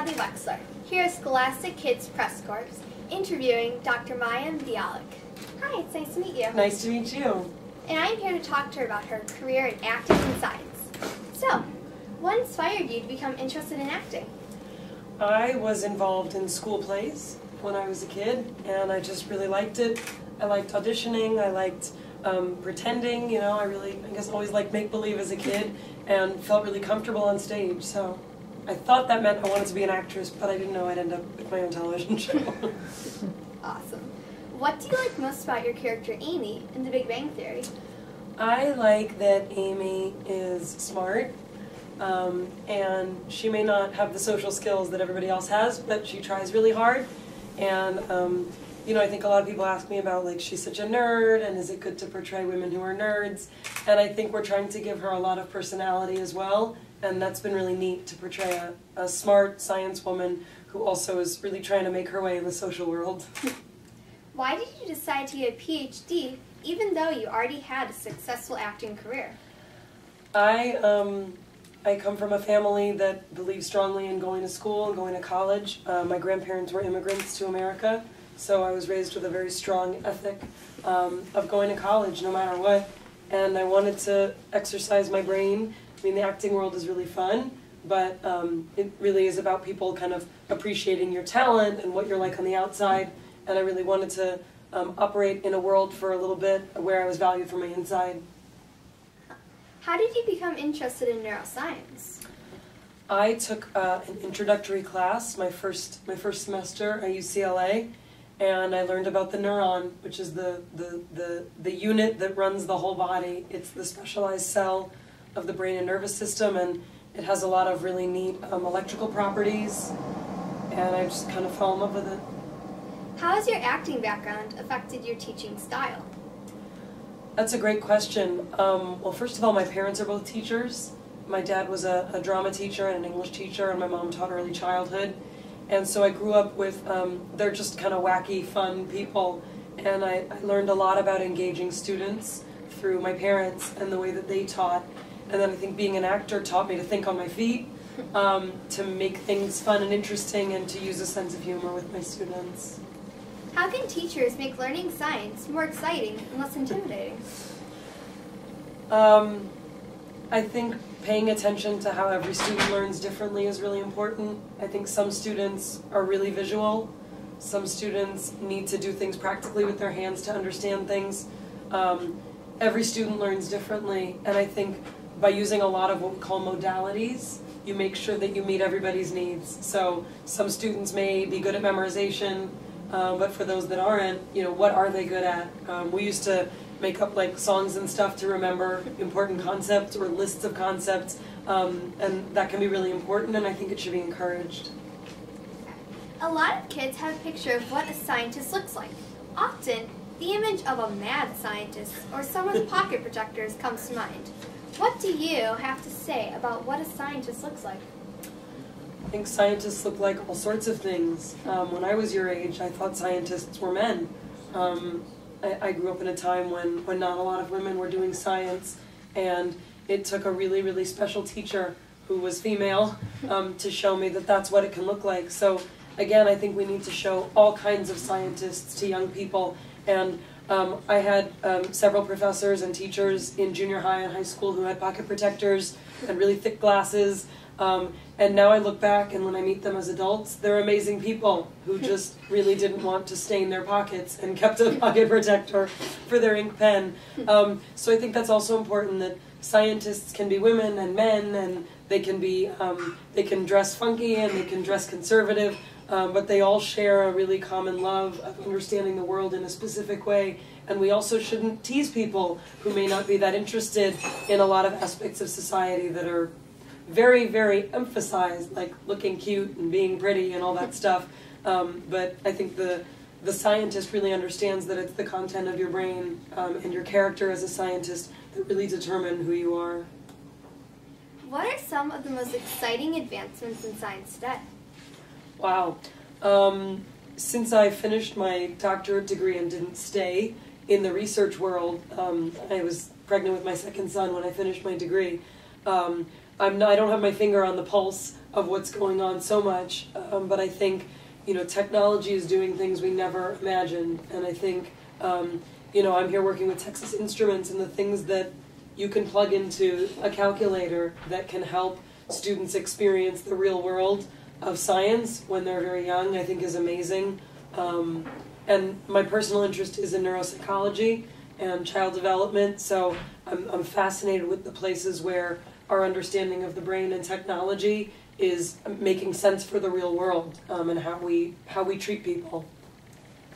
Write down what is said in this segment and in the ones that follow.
Natalie Wexler, here at Scholastic Kids Press Corps, interviewing Dr. Mayim Bialik. Hi, it's nice to meet you. Nice to meet you. And I'm here to talk to her about her career in acting and science. So, what inspired you to become interested in acting? I was involved in school plays when I was a kid, and I just really liked it. I liked auditioning, I liked pretending, you know, I guess always liked make-believe as a kid, and felt really comfortable on stage, so I thought that meant I wanted to be an actress, but I didn't know I'd end up with my own television show. Awesome. What do you like most about your character Amy in The Big Bang Theory? I like that Amy is smart, and she may not have the social skills that everybody else has, but she tries really hard, and you know, I think a lot of people ask me about, like, she's such a nerd, and is it good to portray women who are nerds? And I think we're trying to give her a lot of personality as well, and that's been really neat to portray a smart science woman who also is really trying to make her way in the social world. Why did you decide to get a PhD, even though you already had a successful acting career? I come from a family that believes strongly in going to school and going to college. My grandparents were immigrants to America, so I was raised with a very strong ethic of going to college no matter what. And I wanted to exercise my brain. I mean, the acting world is really fun, but it really is about people kind of appreciating your talent and what you're like on the outside. And I really wanted to operate in a world for a little bit where I was valued from my inside. How did you become interested in neuroscience? I took an introductory class my first semester at UCLA, and I learned about the neuron, which is the unit that runs the whole body. It's the specialized cell of the brain and nervous system, and it has a lot of really neat electrical properties, and I just kind of fell in love with it. How has your acting background affected your teaching style? That's a great question. Well, first of all, my parents are both teachers. My dad was a drama teacher and an English teacher, and my mom taught early childhood. And so I grew up with, they're just kind of wacky, fun people, and I learned a lot about engaging students through my parents and the way that they taught. And then I think being an actor taught me to think on my feet, to make things fun and interesting, and to use a sense of humor with my students. How can teachers make learning science more exciting and less intimidating? I think paying attention to how every student learns differently is really important. I think some students are really visual. Some students need to do things practically with their hands to understand things. Every student learns differently, and I think by using a lot of what we call modalities, you make sure that you meet everybody's needs. So some students may be good at memorization, but for those that aren't, you know, what are they good at? We used to make up like songs and stuff to remember important concepts or lists of concepts, and that can be really important, and I think it should be encouraged. A lot of kids have a picture of what a scientist looks like. Often, the image of a mad scientist or someone with pocket projectors comes to mind. What do you have to say about what a scientist looks like? I think scientists look like all sorts of things. When I was your age, I thought scientists were men. I grew up in a time when not a lot of women were doing science, and it took a really, really special teacher who was female to show me that that's what it can look like. So again, I think we need to show all kinds of scientists to young people, and I had several professors and teachers in junior high and high school who had pocket protectors and really thick glasses. And now I look back, and when I meet them as adults, they're amazing people who just really didn't want to stain their pockets and kept a pocket protector for their ink pen. So I think that's also important, that scientists can be women and men, and they can be, they can dress funky and they can dress conservative, but they all share a really common love of understanding the world in a specific way. And we also shouldn't tease people who may not be that interested in a lot of aspects of society that are very, very emphasized, like looking cute and being pretty and all that stuff. But I think the scientist really understands that it's the content of your brain and your character as a scientist that really determine who you are. What are some of the most exciting advancements in science today? Wow. Since I finished my doctorate degree and didn't stay in the research world, I was pregnant with my second son when I finished my degree. I don't have my finger on the pulse of what's going on so much. But I think, technology is doing things we never imagined. And I think, I'm here working with Texas Instruments, and the things that you can plug into a calculator that can help students experience the real world of science when they're very young, I think is amazing. And my personal interest is in neuropsychology and child development, so I'm fascinated with the places where our understanding of the brain and technology is making sense for the real world, and how we treat people.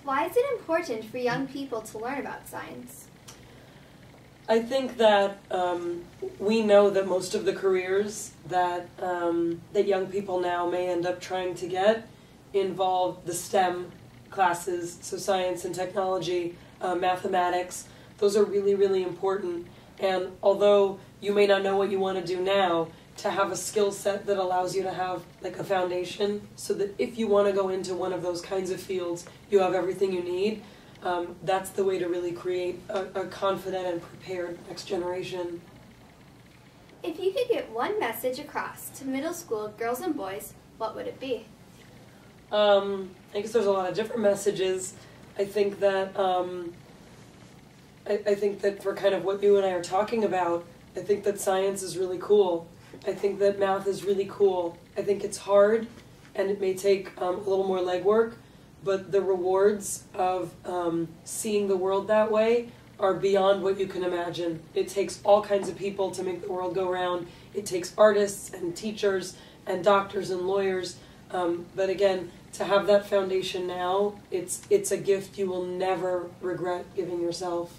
Why is it important for young people to learn about science? I think that we know that most of the careers that young people now may end up trying to get involve the STEM classes, so science and technology, mathematics. Those are really, really important. And although you may not know what you want to do now, to have a skill set that allows you to have like a foundation, so that if you want to go into one of those kinds of fields, you have everything you need. That's the way to really create a confident and prepared next generation. If you could get one message across to middle school girls and boys, what would it be? I guess there's a lot of different messages. I think that I think that for kind of what you and I are talking about, I think that science is really cool. I think that math is really cool. I think it's hard, and it may take a little more legwork, but the rewards of seeing the world that way are beyond what you can imagine. It takes all kinds of people to make the world go round. It takes artists and teachers and doctors and lawyers. But again, to have that foundation now, it's a gift you will never regret giving yourself.